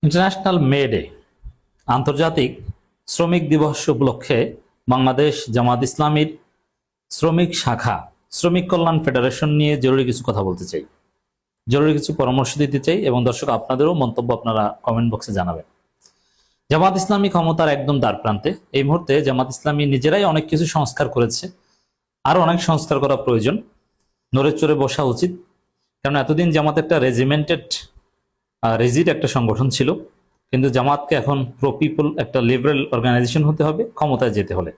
International May Day আন্তর্জাতিক শ্রমিক দিবস উপলক্ষে বাংলাদেশ জামাত ইসলামীর শ্রমিক শাখা শ্রমিক কল্যাণ ফেডারেশন নিয়ে জরুরি কিছু কথা বলতে চাই, জরুরি কিছু পরামর্শ দিতে চাই এবং দর্শক আপনাদেরও মন্তব্য আপনারা কমেন্ট বক্সে জানাবেন। জামাত ইসলামী ক্ষমতার একদম দ্বার প্রান্তে। এই মুহূর্তে জামাত ইসলামী নিজেরাই অনেক কিছু সংস্কার করেছে, আরো অনেক সংস্কার করা প্রয়োজন। নড়ে চড়ে বসা উচিত, কারণ এতদিন জামাত একটা রিজিড একটা সংগঠন ছিল, কিন্তু জামাতকে এখন প্রো পিপল একটা লিবারেল অর্গানাইজেশন হতে হবে ক্ষমতায় যেতে হলে।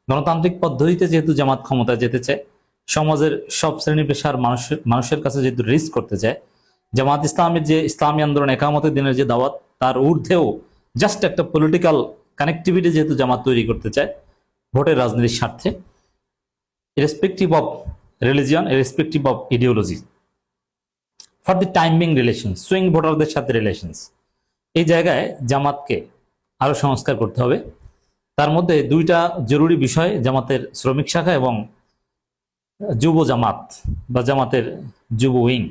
গণতান্ত্রিক পদ্ধতিতে যেহেতু জামাত ক্ষমতায় যেতে চায়, সমাজের সব শ্রেণী পেশার মানুষের কাছে যেহেতু রিস্ক করতে চায়, জামাত ইসলামের যে ইসলামী আন্দোলন একামতের দিনের যে দাওয়াত, তার ঊর্ধ্বেও জাস্ট একটা পলিটিক্যাল কানেক্টিভিটি যেহেতু জামাত তৈরি করতে চায় ভোটের রাজনীতির স্বার্থে, irrespective of religion, irrespective of ideology, for the timing relation, swing ভোটারদের সাথে রিলেশনস, এই জায়গায় জামাতকে আরো সংস্কার করতে হবে। তার মধ্যে দুইটা জরুরি বিষয়, জামাতের শ্রমিক শাখা এবং যুব জামাত বা জামাতের যুব উইং।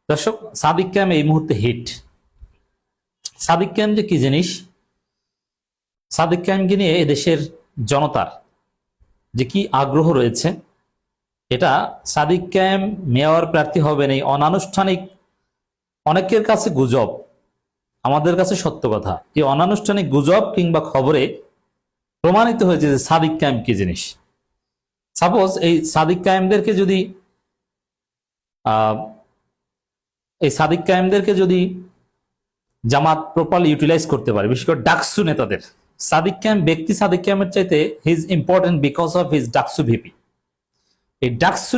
দর্শক, সাদিক ক্যাম্প এই মুহূর্তে হিট। সাদিক ক্যাম্প যে কি জিনিস, সাদিক ক্যাম্পকে নিয়ে এদেশের জনতার যে কি আগ্রহ রয়েছে, এটা সাদিক ক্যাম্প মেয়র প্রার্থী হবেন এই অনানুষ্ঠানিক অনেকের কাছে গুজব, আমাদের কাছে সত্য কথা। এই অনানুষ্ঠানিক গুজব কিংবা খবরে প্রমাণিত হয়েছে যে সাদিক ক্যাম্প কি জিনিস। সাপোজ এই সাদিক কায়েমদেরকে যদি জামাত প্রপারলি ইউটিলাইজ করতে পারে, বিশেষ করে ডাকসু নেতাদের, সাদিক ক্যাম্প ব্যক্তি সাদিক ক্যাম্পের চাইতে he is important because of his DUCSU VP. এই ডাকসু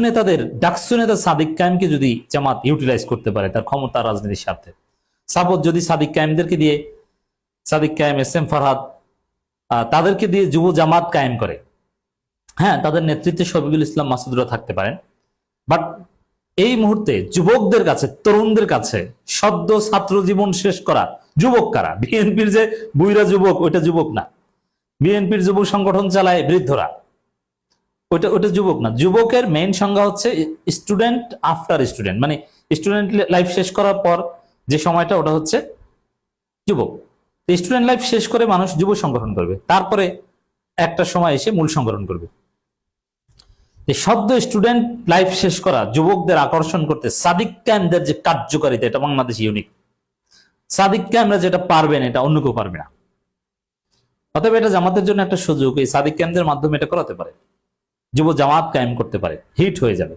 নেতা সাদিক কায়েমকে যদি জামাত ইউটিলাইজ করতে পারে তার ক্ষমতা রাজনীতির স্বার্থে, সাপোজ যদি সাদিক কায়েমদেরকে দিয়ে, সাদিক কায়েম, এস এম ফরহাদ, তাদেরকে দিয়ে যুব জামাত কায়েম করে, হ্যাঁ, তাদের নেতৃত্বে শফিকুল ইসলাম মাসুদরা থাকতে পারেন, বাট এই মুহূর্তে যুবকদের কাছে, তরুণদের কাছে সদ্য ছাত্র জীবন শেষ করা যুবক কারা? বিএনপির যে বুইরা যুবক, ওইটা যুবক না। বিএনপির যুব সংগঠন চালায় বৃদ্ধরা, ওটা যুবক না। যুবকের মেইন সংজ্ঞা হচ্ছে স্টুডেন্ট আফটার স্টুডেন্ট, মানে স্টুডেন্ট লাইফ শেষ করার পর যে সময়টা, ওটা হচ্ছে যুবক। স্টুডেন্ট লাইফ শেষ করে মানুষ যুব সংগঠন করবে, তারপরে একটা সময় এসে মূল সংগঠন করবে। সদ্য স্টুডেন্ট লাইফ শেষ করা যুবকদের আকর্ষণ করতে সাদিক ক্যাম্পদের যে কার্যকারিতা, এটা বাংলাদেশ ইউনিক। সাদিক ক্যাম্পরা যেটা পারবেন, এটা অন্য কেউ পারবে না। অতএব এটা জামাতের জন্য একটা সুযোগ, এই সাদিক ক্যাম্পদের মাধ্যমে এটা করাতে পারে, যুব জামাত কায়েম করতে পারে, হিট হয়ে যাবে।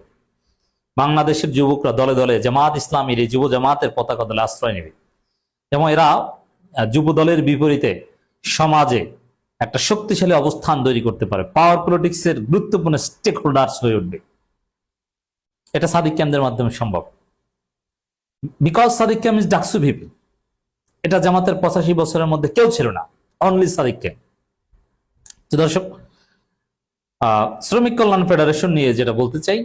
বাংলাদেশের যুবকরা দলে দলে জামাত ইসলামীর এই যুব জামাতের পতাকা দলে আশ্রয় নেবে এবং এরা যুব দলের বিপরীতে সমাজে একটা শক্তিশালী অবস্থান তৈরি করতে পারে, পাওয়ার পলিটিক্স এর গুরুত্বপূর্ণ স্টেক হোল্ডার্স হয়ে উঠবে। এটা সাদিক ক্যাম্পদের মাধ্যমে সম্ভব, because Sadiq Kayem is DUCSU VP. এটা জামাতের 85 বছরের মধ্যে কেউ ছিল না, অনলি সাদিক ক্যাম্প। দর্শক, শ্রমিক কল্যাণ ফেডারেশন নিয়ে যেটা বলতে চাই,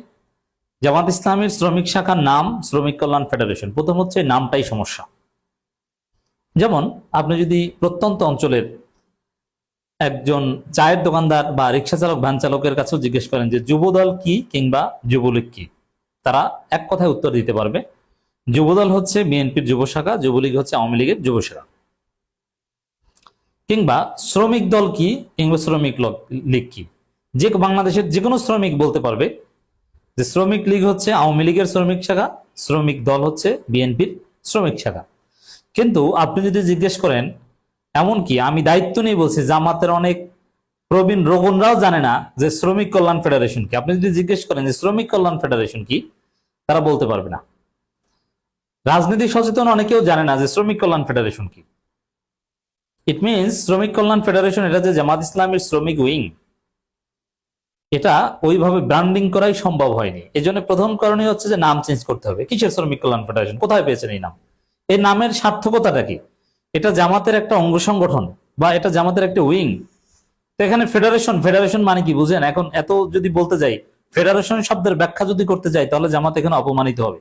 জামাত ইসলামের শ্রমিক শাখার নাম শ্রমিক কল্যাণ ফেডারেশন। প্রথম হচ্ছে নামটাই সমস্যা। যেমন আপনি যদি প্রত্যন্ত অঞ্চলের একজন চায়ের দোকানদার বা রিক্সা চালক, ভ্যান চালকের কাছেও জিজ্ঞেস করেন যে যুবদল কি কিংবা যুবলীগ কি, তারা এক কথায় উত্তর দিতে পারবে, যুবদল হচ্ছে বিএনপির যুব শাখা, যুবলীগ হচ্ছে আওয়ামী লীগের যুব শাখা। কিংবা শ্রমিক দল কি কিংবা শ্রমিক লীগ কি, যে বাংলাদেশের যে কোনো শ্রমিক বলতে পারবে যে শ্রমিক লীগ হচ্ছে আওয়ামী লীগের শ্রমিক শাখা, শ্রমিক দল হচ্ছে বিএনপির শ্রমিক শাখা। কিন্তু আপনি যদি জিজ্ঞেস করেন, এমনকি আমি দায়িত্ব নিয়ে বলছি, জামাতের অনেক প্রবীণ রোগনরাও জানে না যে শ্রমিক কল্যাণ ফেডারেশন কি। আপনি যদি জিজ্ঞেস করেন যে শ্রমিক কল্যাণ ফেডারেশন কি, তারা বলতে পারবে না। রাজনীতি সচেতন অনেকেও জানে না যে শ্রমিক কল্যাণ ফেডারেশন কি। ইট মিনস শ্রমিক কল্যাণ ফেডারেশন, এটা যে জামাত ইসলামের শ্রমিক উইং, এটা ওইভাবে ব্র্যান্ডিং করাই সম্ভব হয়নি। এই জন্য প্রথম করণীয় হচ্ছে যে নাম চেঞ্জ করতে হবে। কিসের শ্রমিক কল্যাণ ফেডারেশন, কোথায় পেয়েছেন এই নাম? এই নামের সার্থকতাটা কি? এটা জামাতের একটা অঙ্গ সংগঠন বা এটা জামাতের একটা উইং। তো এখানে ফেডারেশন মানে কি বুঝেন? এখন এত যদি বলতে যাই, ফেডারেশন শব্দের ব্যাখ্যা যদি করতে যাই, তাহলে জামাত এখানে অপমানিত হবে।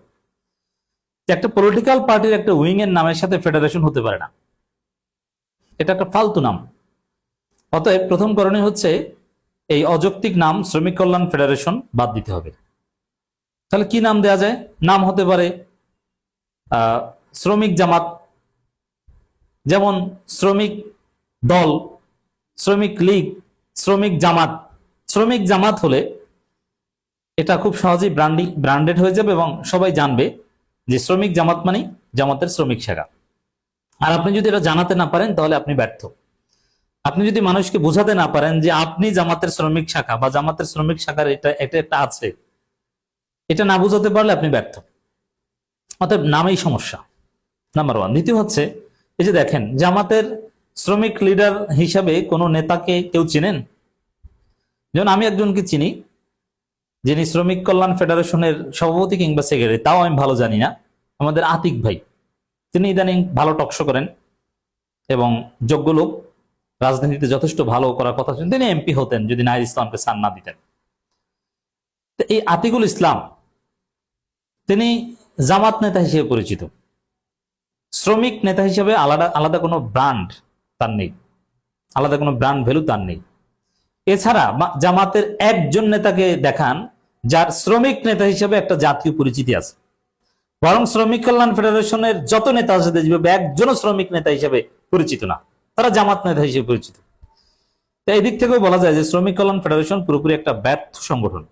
একটা পলিটিক্যাল পার্টির একটা উইং এর নামের সাথে ফেডারেশন হতে পারে না, এটা একটা ফালতু নাম। অতএব প্রথম করণীয় হচ্ছে এই অযৌক্তিক নাম শ্রমিক কল্যাণ ফেডারেশন বাদ দিতে হবে। তাহলে কি নাম দেয়া যায়? নাম হতে পারে শ্রমিক জামাত, যেমন শ্রমিক দল, শ্রমিক লীগ, শ্রমিক জামাত। শ্রমিক জামাত হলে এটা খুব সহজেই ব্র্যান্ডেড হয়ে যাবে এবং সবাই জানবে যে শ্রমিক জামাত মানে জামাতের শ্রমিক শাখা। আর আপনি যদি এটা জানাতে না পারেন তাহলে আপনি ব্যর্থ। আপনি যদি মানুষকে বোঝাতে না পারেন যে আপনি জামাতের শ্রমিক শাখা বা জামাতের শ্রমিক শাখার এটা একটা আছে, এটা না বোঝাতে পারলে আপনি ব্যর্থ। অতএব নামেই সমস্যা, নাম্বার ওয়ান। দ্বিতীয় হচ্ছে, এই যে দেখেন, জামাতের শ্রমিক লিডার হিসাবে কোনো নেতাকে কেউ চিনেন? যেমন আমি একজনকে চিনি, যিনি শ্রমিক কল্যাণ ফেডারেশনের সভাপতি কিংবা সেক্রেটারি, তাও আমি ভালো জানি না। আমাদের আতিক ভাই, তিনি ইদানিং ভালো টকশো করেন এবং যোগ্য লোক, রাজনীতিতে যথেষ্ট ভালো করার কথা ছিল। তিনি এমপি হতেন যদি নাহিদ ইসলামকে সান না দিতেন। এই আতিকুল ইসলাম, তিনি জামাত নেতা হিসেবে পরিচিত। শ্রমিক নেতা হিসেবে আলাদা কোনো ব্র্যান্ড তার নেই, আলাদা কোনো ব্র্যান্ড ভ্যালু তার নেই। এছাড়া জামাতের একজন নেতাকে দেখান যার শ্রমিক নেতা হিসেবে একটা জাতীয় পরিচিতি আছে। বরং শ্রমিক কল্যাণ ফেডারেশনের যত নেতা আছে দেখবে একজনও শ্রমিক নেতা হিসেবে পরিচিত না, তারা জামাত নেতা হিসেবে পরিচিত। তাই এই দিক থেকেও বলা যায় যে শ্রমিক কল্যাণ ফেডারেশন পুরোপুরি একটা ব্যর্থ সংগঠন।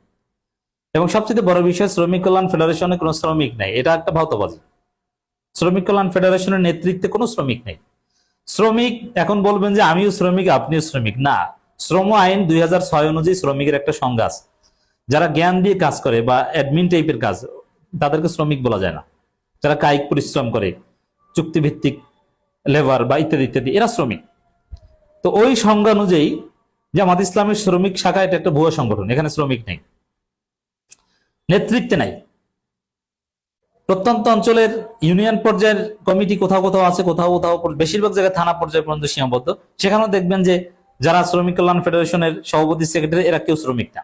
এবং সবচেয়ে বড় বিষয়, শ্রমিক কল্যাণ ফেডারেশনে কোনো শ্রমিক নাই, এটা একটা ভাওতাবাজি। শ্রমিক কল্যাণ ফেডারেশনের নেতৃত্বে কোনো শ্রমিক নেই। শ্রমিক এখন বলবেন যে আমিও শ্রমিক আপনিও শ্রমিক, না। শ্রম আইন 2006 অনুযায়ী শ্রমিকের একটা সংজ্ঞা আছে। যারা জ্ঞান দিয়ে কাজ করে বা অ্যাডমিন টাইপের কাজ, তাদেরকে শ্রমিক বলা যায় না। যারা কায়িক পরিশ্রম করে, চুক্তিভিত্তিক লেবার বা ইত্যাদি ইত্যাদি, এরা শ্রমিক। তো ওই সংজ্ঞা অনুযায়ী জামাত ইসলামের শ্রমিক শাখা এটা একটা ভুয়া সংগঠন, এখানে শ্রমিক নেই, নেতৃত্বে নাই। প্রত্যন্ত অঞ্চলের ইউনিয়ন পর্যায়ের কমিটি কোথাও কোথাও আছে, কোথাও কোথাও বেশিরভাগ জায়গায় থানা পর্যায় পর্যন্ত সীমাবদ্ধ। সেখানেও দেখবেন যে যারা শ্রমিক কল্যাণ ফেডারেশনের সভাপতি সেক্রেটারি, এরা কেউ শ্রমিক না।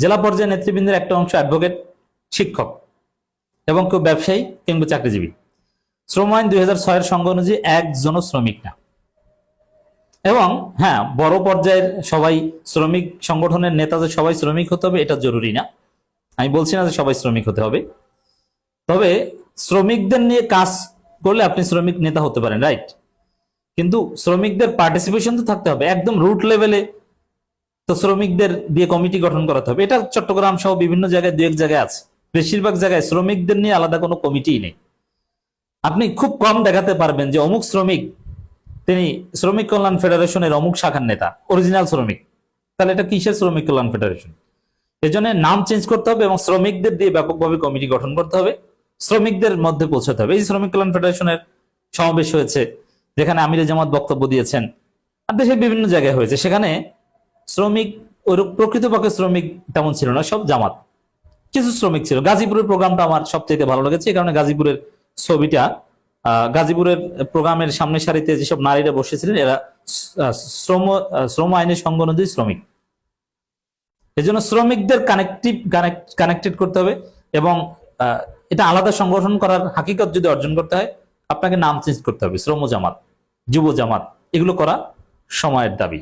জেলা পর্যায়ে নেতৃবৃন্দের একটা অংশ অ্যাডভোকেট, শিক্ষক এবং কেউ ব্যবসায়ী কিংবা চাকরিজীবী। শ্রম আইন 2006 এর সংজ্ঞা অনুযায়ী একজনও শ্রমিক না। এবং হ্যাঁ, বড় পর্যায়ের সবাই শ্রমিক সংগঠনের নেতা যে সবাই শ্রমিক হতে হবে এটা জরুরি না। আমি বলছি না যে সবাই শ্রমিক হতে হবে, তবে শ্রমিকদের নিয়ে কাজ করলে আপনি শ্রমিক নেতা হতে পারেন, রাইট। কিন্তু শ্রমিকদের পার্টিসিপেশন তো থাকতে হবে একদম রুট লেভেলে। তো শ্রমিকদের দিয়ে কমিটি গঠন করাতে হবে। এটা চট্টগ্রাম সহ বিভিন্ন জায়গায় দু এক জায়গায় আছে। বেশিরভাগ জায়গায় শ্রমিকদের নিয়ে আলাদা কোনো কমিটিই নেই। আপনি খুব কম দেখাতে পারবেন যে অমুক শ্রমিক, তিনি শ্রমিক কল্যাণ ফেডারেশনের অমুক শাখার নেতা, অরিজিনাল শ্রমিক। তাহলে এটা কিসের শ্রমিক কল্যাণ ফেডারেশন? এজন্য নাম চেঞ্জ করতে হবে এবং শ্রমিকদের দিয়ে ব্যাপকভাবে কমিটি গঠন করতে হবে, শ্রমিকদের মধ্যে পৌঁছাতে হবে। এই শ্রমিক কল্যাণ ফেডারেশনের সমাবেশ হয়েছে, যেখানে আমিরে জামাত বক্তব্য দিয়েছেন, আর দেশের বিভিন্ন জায়গায় হয়েছে। সেখানে শ্রমিক, ওই প্রকৃতপক্ষে শ্রমিক তেমন ছিল না, সব জামাত। কিছু শ্রমিক ছিল। গাজীপুরের প্রোগ্রামটা আমার সবচেয়ে ভালো লেগেছে, এই কারণে গাজীপুরের ছবিটা, গাজীপুরের প্রোগ্রামের সামনে সারিতে যেসব নারীরা বসেছিলেন, এরা শ্রম আইনের সংজ্ঞা অনুযায়ী শ্রমিক। এজন্য শ্রমিকদের কানেক্টেড করতে হবে এবং এটা আলাদা সংগঠন করার হাকিকত যদি অর্জন করতে হয়, আপনাকে নাম চেঞ্জ করতে হবে। শ্রম জামাত, যুব জামাত, এগুলো করা সময়ের দাবি।